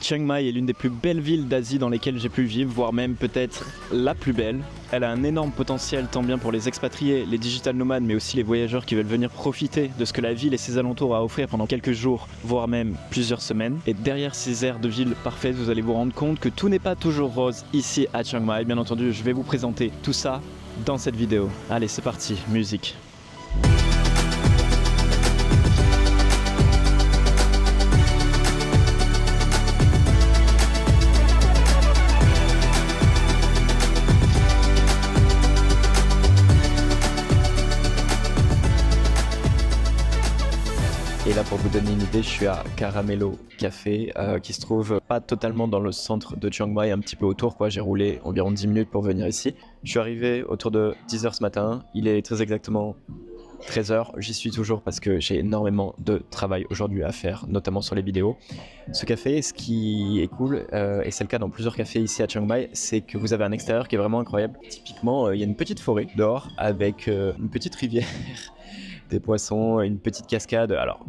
Chiang Mai est l'une des plus belles villes d'Asie dans lesquelles j'ai pu vivre, voire même peut-être la plus belle. Elle a un énorme potentiel tant bien pour les expatriés, les digital nomades, mais aussi les voyageurs qui veulent venir profiter de ce que la ville et ses alentours a à offrir pendant quelques jours, voire même plusieurs semaines. Et derrière ces aires de ville parfaites, vous allez vous rendre compte que tout n'est pas toujours rose ici à Chiang Mai. Bien entendu, je vais vous présenter tout ça dans cette vidéo. Allez, c'est parti, musique. Et là, pour vous donner une idée, je suis à Caramello Café, qui se trouve pas totalement dans le centre de Chiang Mai, un petit peu autour, quoi. J'ai roulé environ 10 minutes pour venir ici. Je suis arrivé autour de 10h ce matin. Il est très exactement 13h. J'y suis toujours parce que j'ai énormément de travail aujourd'hui à faire, notamment sur les vidéos. Ce café, ce qui est cool, et c'est le cas dans plusieurs cafés ici à Chiang Mai, c'est que vous avez un extérieur qui est vraiment incroyable. Typiquement, il y a une petite forêt dehors avec une petite rivière. Des poissons, une petite cascade. Alors,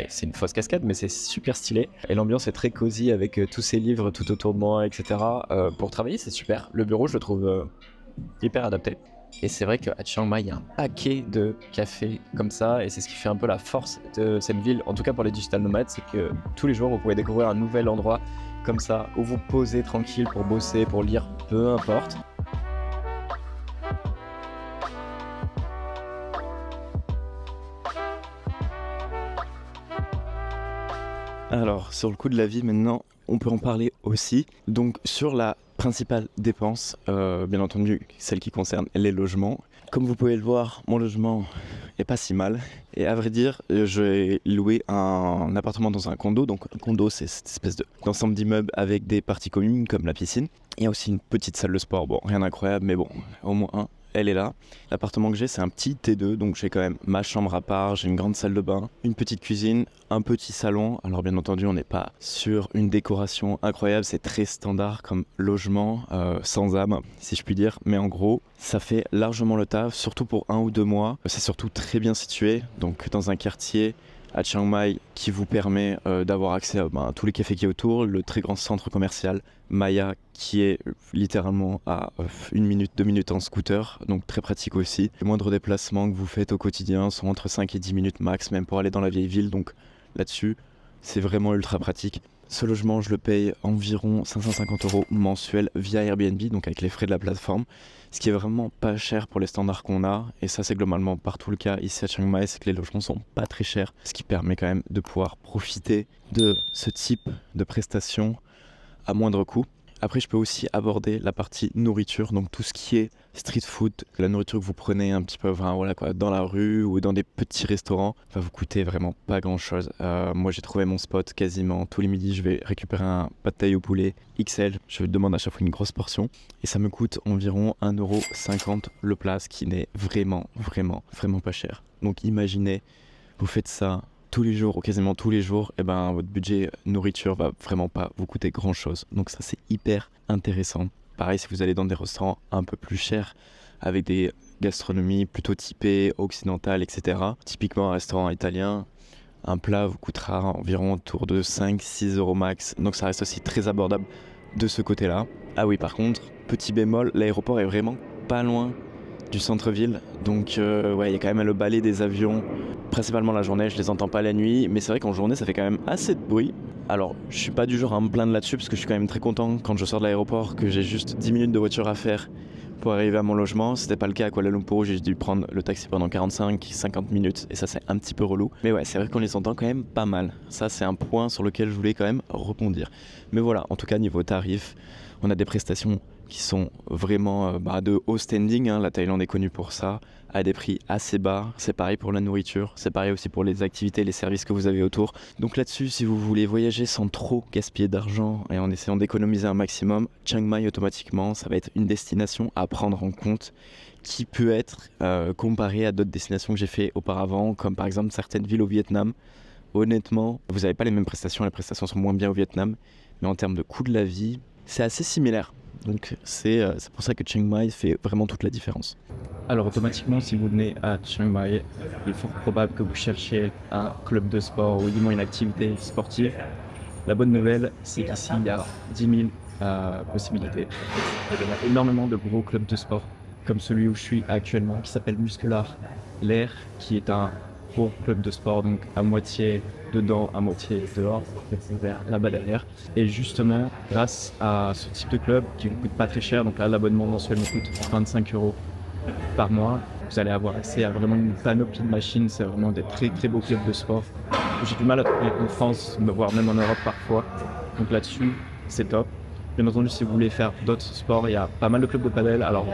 c'est une fausse cascade, mais c'est super stylé. Et l'ambiance est très cosy avec tous ces livres tout autour de moi, etc. Pour travailler, c'est super. Le bureau, je le trouve hyper adapté. Et c'est vrai qu'à Chiang Mai, il y a un paquet de cafés comme ça. Et c'est ce qui fait un peu la force de cette ville, en tout cas pour les digital nomades, c'est que tous les jours, vous pouvez découvrir un nouvel endroit comme ça, où vous posez tranquille pour bosser, pour lire, peu importe. Alors, sur le coût de la vie, maintenant, on peut en parler aussi. Donc, sur la principale dépense, bien entendu, celle qui concerne les logements. Comme vous pouvez le voir, mon logement est pas si mal. Et à vrai dire, j'ai loué un appartement dans un condo. Donc, un condo, c'est cette espèce d'ensemble d'immeubles avec des parties communes, comme la piscine. Il y a aussi une petite salle de sport. Bon, rien d'incroyable, mais bon, au moins elle est là. L'appartement que j'ai, c'est un petit T2, donc j'ai quand même ma chambre à part, j'ai une grande salle de bain, une petite cuisine, un petit salon. Alors bien entendu, on n'est pas sur une décoration incroyable, c'est très standard comme logement, sans âme, si je puis dire. Mais en gros, ça fait largement le taf, surtout pour 1 ou 2 mois. C'est surtout très bien situé, donc dans un quartier à Chiang Mai qui vous permet d'avoir accès à tous les cafés qui est autour, le très grand centre commercial Maya qui est littéralement à 1 minute, 2 minutes en scooter, donc très pratique aussi. Les moindres déplacements que vous faites au quotidien sont entre 5 et 10 minutes max, même pour aller dans la vieille ville, donc là-dessus c'est vraiment ultra pratique. Ce logement, je le paye environ 550 € mensuels via Airbnb, donc avec les frais de la plateforme, ce qui est vraiment pas cher pour les standards qu'on a, et ça c'est globalement partout le cas ici à Chiang Mai, c'est que les logements sont pas très chers, ce qui permet quand même de pouvoir profiter de ce type de prestations à moindre coût. Après, je peux aussi aborder la partie nourriture, donc tout ce qui est street food, la nourriture que vous prenez un petit peu voilà, quoi, dans la rue ou dans des petits restaurants, va vous coûter vraiment pas grand chose. Moi, j'ai trouvé mon spot quasiment tous les midis. Je vais récupérer un pad thai au poulet XL. Je demande à chaque fois une grosse portion et ça me coûte environ 1,50 € le plat, ce qui n'est vraiment pas cher. Donc, imaginez, vous faites ça tous les jours ou quasiment tous les jours, et ben votre budget nourriture va vraiment pas vous coûter grand chose. Donc ça c'est hyper intéressant. Pareil si vous allez dans des restaurants un peu plus chers avec des gastronomies plutôt typées occidentales, etc. Typiquement un restaurant italien, un plat vous coûtera environ autour de 5-6 € max. Donc ça reste aussi très abordable de ce côté-là. Ah oui, par contre, petit bémol, l'aéroport est vraiment pas loin du centre-ville, donc ouais, il y a quand même le balai des avions, principalement la journée, je les entends pas la nuit, mais c'est vrai qu'en journée ça fait quand même assez de bruit. Alors je suis pas du genre à me plaindre là-dessus parce que je suis quand même très content quand je sors de l'aéroport que j'ai juste 10 minutes de voiture à faire pour arriver à mon logement. C'était pas le cas à Kuala Lumpur où j'ai dû prendre le taxi pendant 45-50 minutes et ça c'est un petit peu relou. Mais ouais, c'est vrai qu'on les entend quand même pas mal. Ça c'est un point sur lequel je voulais quand même rebondir. Mais voilà, en tout cas niveau tarif, on a des prestations qui sont vraiment de haut standing, hein. La Thaïlande est connue pour ça, à des prix assez bas. C'est pareil pour la nourriture, c'est pareil aussi pour les activités, les services que vous avez autour. Donc là-dessus, si vous voulez voyager sans trop gaspiller d'argent et en essayant d'économiser un maximum, Chiang Mai automatiquement, ça va être une destination à prendre en compte qui peut être comparée à d'autres destinations que j'ai fait auparavant, comme par exemple certaines villes au Vietnam. Honnêtement, vous n'avez pas les mêmes prestations, les prestations sont moins bien au Vietnam, mais en termes de coût de la vie, c'est assez similaire. Donc c'est pour ça que Chiang Mai fait vraiment toute la différence. Alors automatiquement, si vous venez à Chiang Mai, il est fort probable que vous cherchiez un club de sport ou du moins une activité sportive. La bonne nouvelle, c'est qu'ici, il y a 10 000 possibilités. Il y a énormément de gros clubs de sport, comme celui où je suis actuellement, qui s'appelle Muscular L'air, qui est un gros club de sport, donc à moitié dedans, à moitié dehors, c'est vers là-bas derrière. Et justement, grâce à ce type de club qui ne coûte pas très cher, donc là, l'abonnement mensuel me coûte 25 € par mois, vous allez avoir accès à vraiment une panoplie de machines. C'est vraiment des très très beaux clubs de sport. J'ai du mal à trouver en France, voire même en Europe parfois. Donc là-dessus, c'est top. Bien entendu, si vous voulez faire d'autres sports, il y a pas mal de clubs de padel. Alors,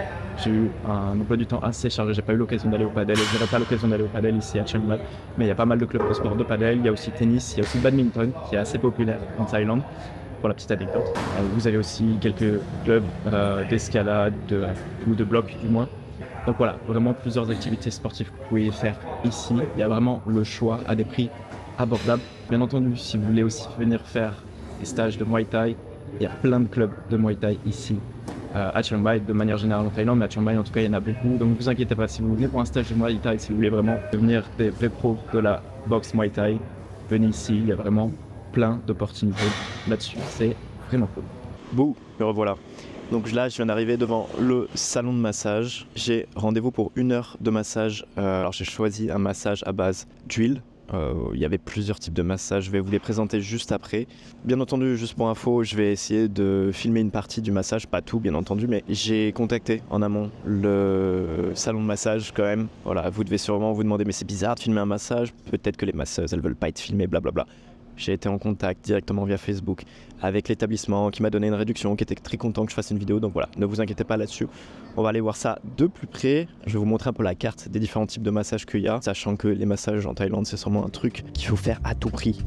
j'ai eu un emploi du temps assez chargé. J'ai pas eu l'occasion d'aller au padel. Et je n'aurai pas l'occasion d'aller au padel ici à Chiang Mai. Mais il y a pas mal de clubs de sport de padel. Il y a aussi tennis, il y a aussi badminton qui est assez populaire en Thaïlande. Pour la petite anecdote. Vous avez aussi quelques clubs d'escalade ou de bloc du moins. Donc voilà, vraiment plusieurs activités sportives que vous pouvez faire ici. Il y a vraiment le choix à des prix abordables. Bien entendu, si vous voulez aussi venir faire des stages de Muay Thai, il y a plein de clubs de Muay Thai ici à Chiang Mai, de manière générale en Thaïlande, mais à Chiang Mai en tout cas il y en a beaucoup. Donc ne vous inquiétez pas, si vous venez pour un stage de Muay Thai, si vous voulez vraiment devenir des vrais pros de la boxe Muay Thai, venez ici, il y a vraiment plein d'opportunités là-dessus. C'est vraiment cool. Bouh, me revoilà. Donc là, je viens d'arriver devant le salon de massage. J'ai rendez-vous pour 1 heure de massage. Alors j'ai choisi un massage à base d'huile. Il y avait plusieurs types de massages, je vais vous les présenter juste après. Bien entendu, juste pour info, je vais essayer de filmer une partie du massage, pas tout bien entendu, mais j'ai contacté en amont le salon de massage quand même. Voilà, vous devez sûrement vous demander, mais c'est bizarre de filmer un massage, peut-être que les masseuses, elles veulent pas être filmées, blablabla. J'ai été en contact directement via Facebook avec l'établissement qui m'a donné une réduction, qui était très content que je fasse une vidéo. Donc voilà, ne vous inquiétez pas là-dessus. On va aller voir ça de plus près. Je vais vous montrer un peu la carte des différents types de massages qu'il y a, sachant que les massages en Thaïlande, c'est sûrement un truc qu'il faut faire à tout prix.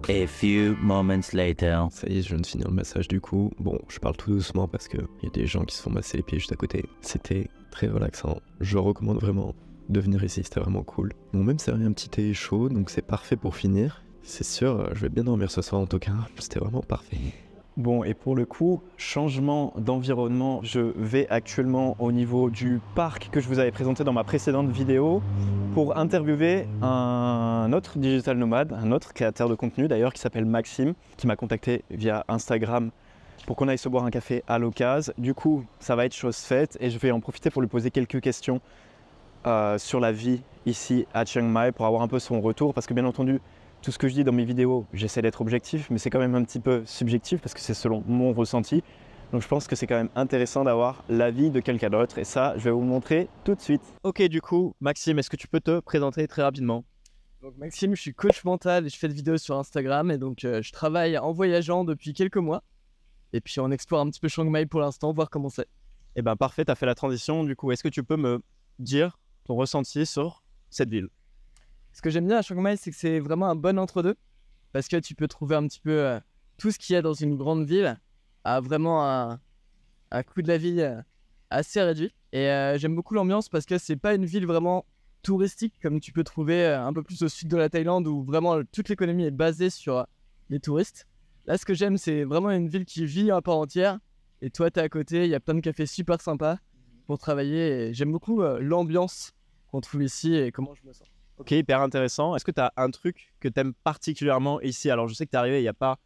A few moments later. Ça y est, je viens de finir le massage du coup. Bon, je parle tout doucement parce qu'il y a des gens qui se font masser les pieds juste à côté. C'était très relaxant. Je recommande vraiment de venir ici, c'était vraiment cool. Ils m'ont même servi un petit thé chaud, donc c'est parfait pour finir. C'est sûr, je vais bien dormir ce soir en tout cas. C'était vraiment parfait. Bon, et pour le coup, changement d'environnement, je vais actuellement au niveau du parc que je vous avais présenté dans ma précédente vidéo pour interviewer un autre digital nomade, un autre créateur de contenu d'ailleurs qui s'appelle Maxime, qui m'a contacté via Instagram pour qu'on aille se boire un café à l'occasion. Du coup, ça va être chose faite et je vais en profiter pour lui poser quelques questions sur la vie ici à Chiang Mai pour avoir un peu son retour parce que bien entendu, tout ce que je dis dans mes vidéos, j'essaie d'être objectif, mais c'est quand même un petit peu subjectif parce que c'est selon mon ressenti. Donc je pense que c'est quand même intéressant d'avoir l'avis de quelqu'un d'autre et ça, je vais vous le montrer tout de suite. Ok, du coup, Maxime, est-ce que tu peux te présenter très rapidement? Donc Maxime, je suis coach mental et je fais des vidéos sur Instagram et donc je travaille en voyageant depuis quelques mois. Et puis on explore un petit peu Chiang Mai pour l'instant, voir comment c'est. Eh ben parfait, tu as fait la transition. Du coup, est-ce que tu peux me dire ton ressenti sur cette ville? Ce que j'aime bien à Chiang Mai, c'est que c'est vraiment un bon entre-deux. Parce que tu peux trouver un petit peu tout ce qu'il y a dans une grande ville à vraiment un coût de la vie assez réduit. Et j'aime beaucoup l'ambiance parce que c'est pas une ville vraiment touristique comme tu peux trouver un peu plus au sud de la Thaïlande où vraiment toute l'économie est basée sur les touristes. Là, ce que j'aime, c'est vraiment une ville qui vit à part entière. Et toi, t'es à côté, il y a plein de cafés super sympas pour travailler. Et j'aime beaucoup l'ambiance qu'on trouve ici et comment je me sens. Ok, hyper intéressant. Est-ce que tu as un truc que tu aimes particulièrement ici? Alors, je sais que tu es arrivé il n'y a pas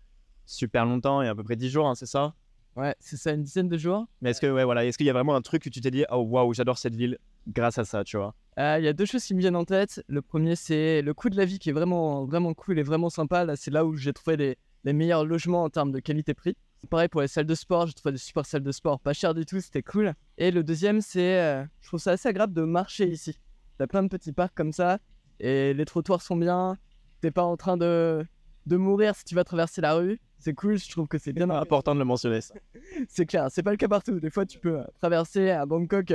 super longtemps, il y a à peu près 10 jours, hein, c'est ça? Ouais, c'est ça, une dizaine de jours. Mais est-ce que, ouais, voilà, est-ce qu'il y a vraiment un truc que tu t'es dit, oh waouh, j'adore cette ville grâce à ça, tu vois? Il y a deux choses qui me viennent en tête. Le premier, c'est le coût de la vie qui est vraiment, vraiment cool et vraiment sympa. Là, c'est là où j'ai trouvé les meilleurs logements en termes de qualité-prix. Pareil pour les salles de sport, j'ai trouvé des super salles de sport, pas cher du tout, c'était cool. Et le deuxième, c'est, je trouve ça assez agréable de marcher ici. T'as plein de petits parcs comme ça. Et les trottoirs sont bien, t'es pas en train de mourir si tu vas traverser la rue. C'est cool, je trouve que c'est bien important de le mentionner ça. C'est clair, c'est pas le cas partout. Des fois, tu peux traverser à Bangkok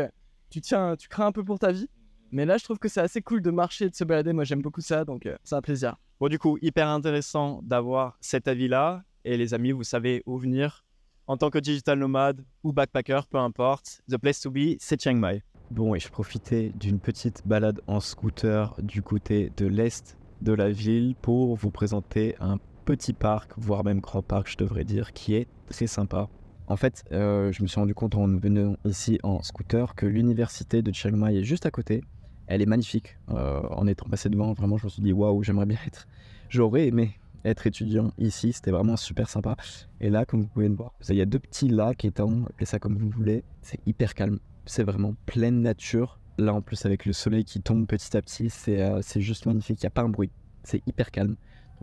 tu crains un peu pour ta vie. Mais là, je trouve que c'est assez cool de marcher, de se balader. Moi, j'aime beaucoup ça, donc c'est un plaisir. Bon, du coup, hyper intéressant d'avoir cet avis-là. Et les amis, vous savez où venir. En tant que digital nomade ou backpacker, peu importe, the place to be, c'est Chiang Mai. Bon, et je profitais d'une petite balade en scooter du côté de l'est de la ville pour vous présenter un petit parc, voire même grand parc, je devrais dire, qui est très sympa. En fait, je me suis rendu compte en venant ici en scooter que l'université de Chiang Mai est juste à côté. Elle est magnifique. En étant passé devant, vraiment, je me suis dit waouh, j'aimerais bien être. J'aurais aimé être étudiant ici, c'était vraiment super sympa. Et là, comme vous pouvez le voir, il y a 2 petits lacs étangs, appelez ça comme vous voulez. C'est hyper calme. C'est vraiment pleine nature. Là, en plus, avec le soleil qui tombe petit à petit, c'est juste magnifique. Il n'y a pas un bruit. C'est hyper calme.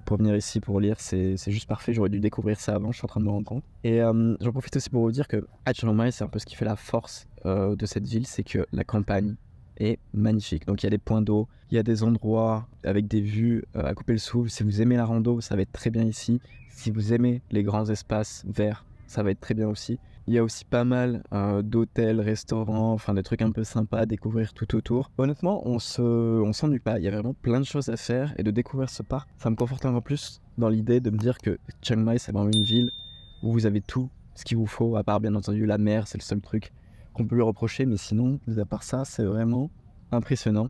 Pour venir ici pour lire, c'est juste parfait. J'aurais dû découvrir ça avant, je suis en train de me rendre compte. Et j'en profite aussi pour vous dire que à Chiang Mai, c'est un peu ce qui fait la force de cette ville, c'est que la campagne est magnifique. Donc il y a des points d'eau, il y a des endroits avec des vues à couper le souffle. Si vous aimez la rando, ça va être très bien ici. Si vous aimez les grands espaces verts, ça va être très bien aussi. Il y a aussi pas mal d'hôtels, restaurants, enfin des trucs un peu sympas à découvrir tout autour. Honnêtement, on s'ennuie pas. Il y a vraiment plein de choses à faire et de découvrir ce parc, ça me conforte encore plus dans l'idée de me dire que Chiang Mai, c'est vraiment une ville où vous avez tout ce qu'il vous faut, à part bien entendu la mer, c'est le seul truc qu'on peut lui reprocher, mais sinon, à part ça, c'est vraiment impressionnant.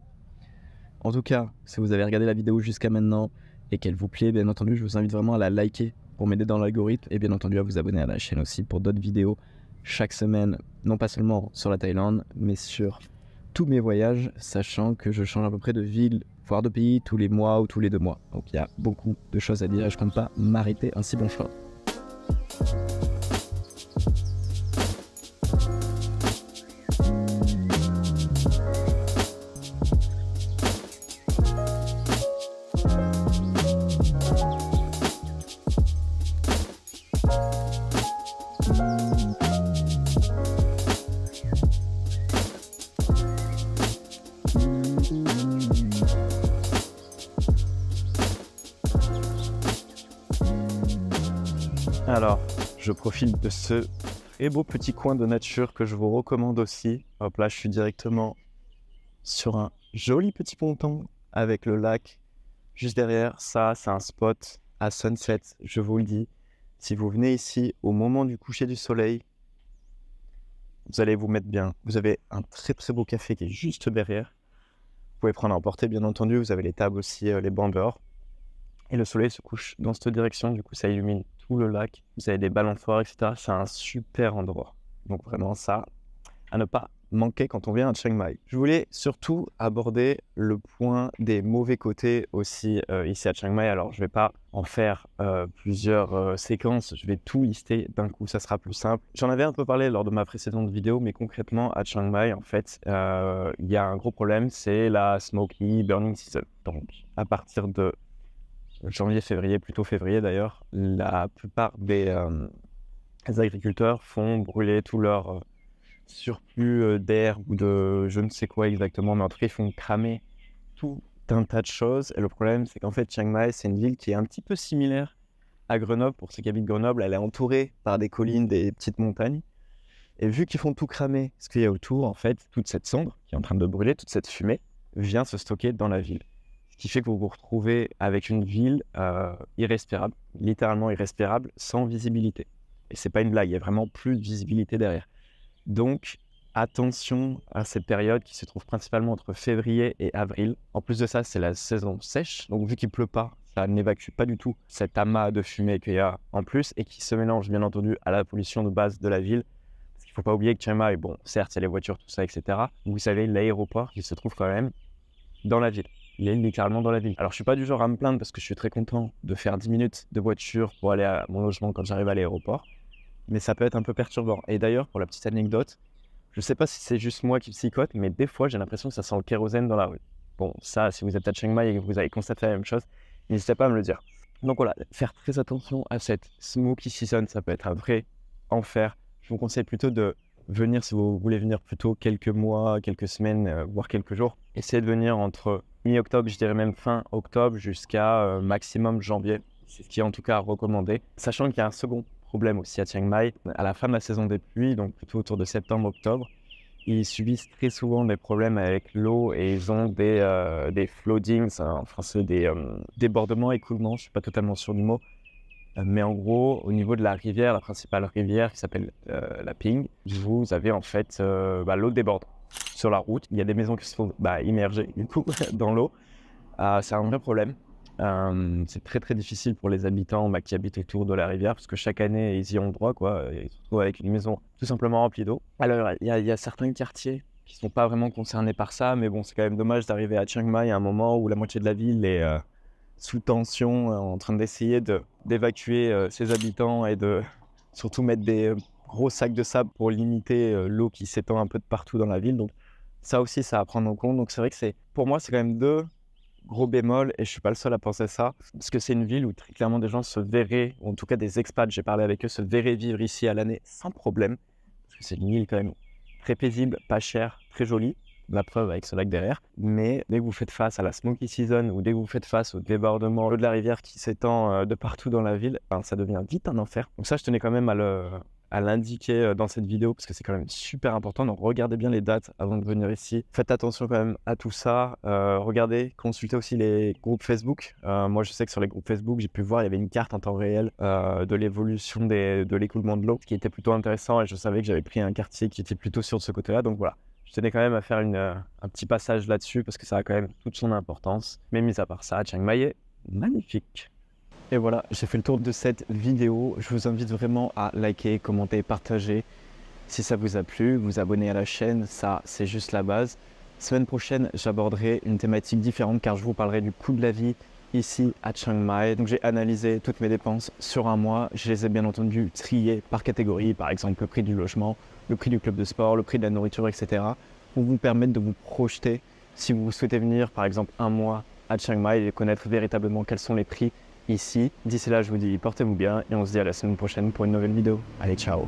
En tout cas, si vous avez regardé la vidéo jusqu'à maintenant et qu'elle vous plaît, bien entendu, je vous invite vraiment à la liker pour m'aider dans l'algorithme et bien entendu à vous abonner à la chaîne aussi pour d'autres vidéos chaque semaine, non pas seulement sur la Thaïlande, mais sur tous mes voyages, sachant que je change à peu près de ville, voire de pays tous les mois ou tous les 2 mois. Donc il y a beaucoup de choses à dire et je compte pas m'arrêter un si bon choix. Alors, je profite de ce très beau petit coin de nature que je vous recommande aussi. Hop là, je suis directement sur un joli petit ponton avec le lac juste derrière. Ça, c'est un spot à sunset, je vous le dis. Si vous venez ici au moment du coucher du soleil, vous allez vous mettre bien. Vous avez un très très beau café qui est juste derrière. Vous pouvez prendre à emporter, bien entendu. Vous avez les tables aussi, les bancs dehors. Et le soleil se couche dans cette direction, du coup ça illumine tout le lac. Vous avez des ballons forts, etc. C'est un super endroit. Donc vraiment ça, à ne pas manquer quand on vient à Chiang Mai. Je voulais surtout aborder le point des mauvais côtés aussi ici à Chiang Mai. Alors je ne vais pas en faire plusieurs séquences, je vais tout lister d'un coup, ça sera plus simple. J'en avais un peu parlé lors de ma précédente vidéo, mais concrètement à Chiang Mai, en fait, il y a un gros problème, c'est la smoky burning season. Donc à partir de janvier, février, plutôt février d'ailleurs, la plupart des agriculteurs font brûler tout leur surplus d'air ou de je ne sais quoi exactement, mais en tout cas ils font cramer tout un tas de choses. Et le problème, c'est qu'en fait Chiang Mai, c'est une ville qui est un petit peu similaire à Grenoble. Pour ceux qui habitent Grenoble, elle est entourée par des collines, des petites montagnes. Et vu qu'ils font tout cramer ce qu'il y a autour, en fait, toute cette cendre qui est en train de brûler, toute cette fumée, vient se stocker dans la ville. Ce qui fait que vous vous retrouvez avec une ville irrespirable, littéralement irrespirable, sans visibilité. Et c'est pas une blague, il y a vraiment plus de visibilité derrière. Donc, attention à cette période qui se trouve principalement entre février et avril. En plus de ça, c'est la saison sèche, donc vu qu'il pleut pas, ça n'évacue pas du tout cet amas de fumée qu'il y a en plus et qui se mélange bien entendu à la pollution de base de la ville. Parce qu'il ne faut pas oublier que Chiang Mai, bon, certes, il y a les voitures, tout ça, etc. Vous savez, l'aéroport, il se trouve quand même dans la ville. Il est littéralement dans la ville. Alors, je suis pas du genre à me plaindre parce que je suis très content de faire 10 minutes de voiture pour aller à mon logement quand j'arrive à l'aéroport. Mais ça peut être un peu perturbant. Et d'ailleurs, pour la petite anecdote, je sais pas si c'est juste moi qui psychote, mais des fois, j'ai l'impression que ça sent le kérosène dans la rue. Bon, ça, si vous êtes à Chiang Mai et que vous avez constaté la même chose, n'hésitez pas à me le dire. Donc voilà, faire très attention à cette smoky season, ça peut être un vrai enfer. Je vous conseille plutôt de venir, si vous voulez venir plutôt quelques mois, quelques semaines, voire quelques jours. Essayez de venir entre mi-octobre, je dirais même fin octobre, jusqu'à maximum janvier. C'est ce qui est en tout cas recommandé. Sachant qu'il y a un second problème aussi à Chiang Mai, à la fin de la saison des pluies, donc plutôt autour de septembre-octobre, ils subissent très souvent des problèmes avec l'eau et ils ont des floodings, en français des débordements, écoulements, je ne suis pas totalement sûr du mot. Mais en gros, au niveau de la rivière, la principale rivière qui s'appelle la Ping, vous avez en fait l'eau déborde sur la route. Il y a des maisons qui se font immerger du coup dans l'eau. C'est un vrai problème. C'est très très difficile pour les habitants qui habitent autour de la rivière parce que chaque année ils y ont droit quoi. Ils se retrouvent avec une maison tout simplement remplie d'eau. Alors il y a certains quartiers qui sont pas vraiment concernés par ça, mais bon c'est quand même dommage d'arriver à Chiang Mai à un moment où la moitié de la ville est sous tension, en train d'essayer d'évacuer ses habitants et de surtout mettre des gros sacs de sable pour limiter l'eau qui s'étend un peu de partout dans la ville. Donc ça aussi, ça à prendre en compte. Donc c'est vrai que pour moi, c'est quand même deux gros bémols et je suis pas le seul à penser ça. Parce que c'est une ville où très clairement des gens se verraient, ou en tout cas des expats, j'ai parlé avec eux, se verraient vivre ici à l'année sans problème. Parce que c'est une ville quand même très paisible, pas chère, très jolie. La preuve avec ce lac derrière. Mais dès que vous faites face à la smoky season ou dès que vous faites face au débordement de la rivière qui s'étend de partout dans la ville, ça devient vite un enfer. Donc ça, je tenais quand même à l'indiquer dans cette vidéo parce que c'est quand même super important. Donc regardez bien les dates avant de venir ici. Faites attention quand même à tout ça. Regardez, consultez aussi les groupes Facebook. Moi, je sais que sur les groupes Facebook, j'ai pu voir, il y avait une carte en temps réel de l'évolution de l'écoulement de l'eau, ce qui était plutôt intéressant et je savais que j'avais pris un quartier qui était plutôt sur ce côté-là. Donc voilà. Je tenais quand même à faire un petit passage là-dessus parce que ça a quand même toute son importance. Mais mis à part ça, Chiang Mai est magnifique. Et voilà, j'ai fait le tour de cette vidéo. Je vous invite vraiment à liker, commenter, partager. Si ça vous a plu, vous abonner à la chaîne, ça c'est juste la base. Semaine prochaine, j'aborderai une thématique différente car je vous parlerai du coût de la vie ici à Chiang Mai. Donc j'ai analysé toutes mes dépenses sur un mois. Je les ai bien entendu triées par catégorie, par exemple le prix du logement, le prix du club de sport, le prix de la nourriture, etc. pour vous permettre de vous projeter si vous souhaitez venir par exemple un mois à Chiang Mai et connaître véritablement quels sont les prix ici. D'ici là, je vous dis portez-vous bien et on se dit à la semaine prochaine pour une nouvelle vidéo. Allez, ciao!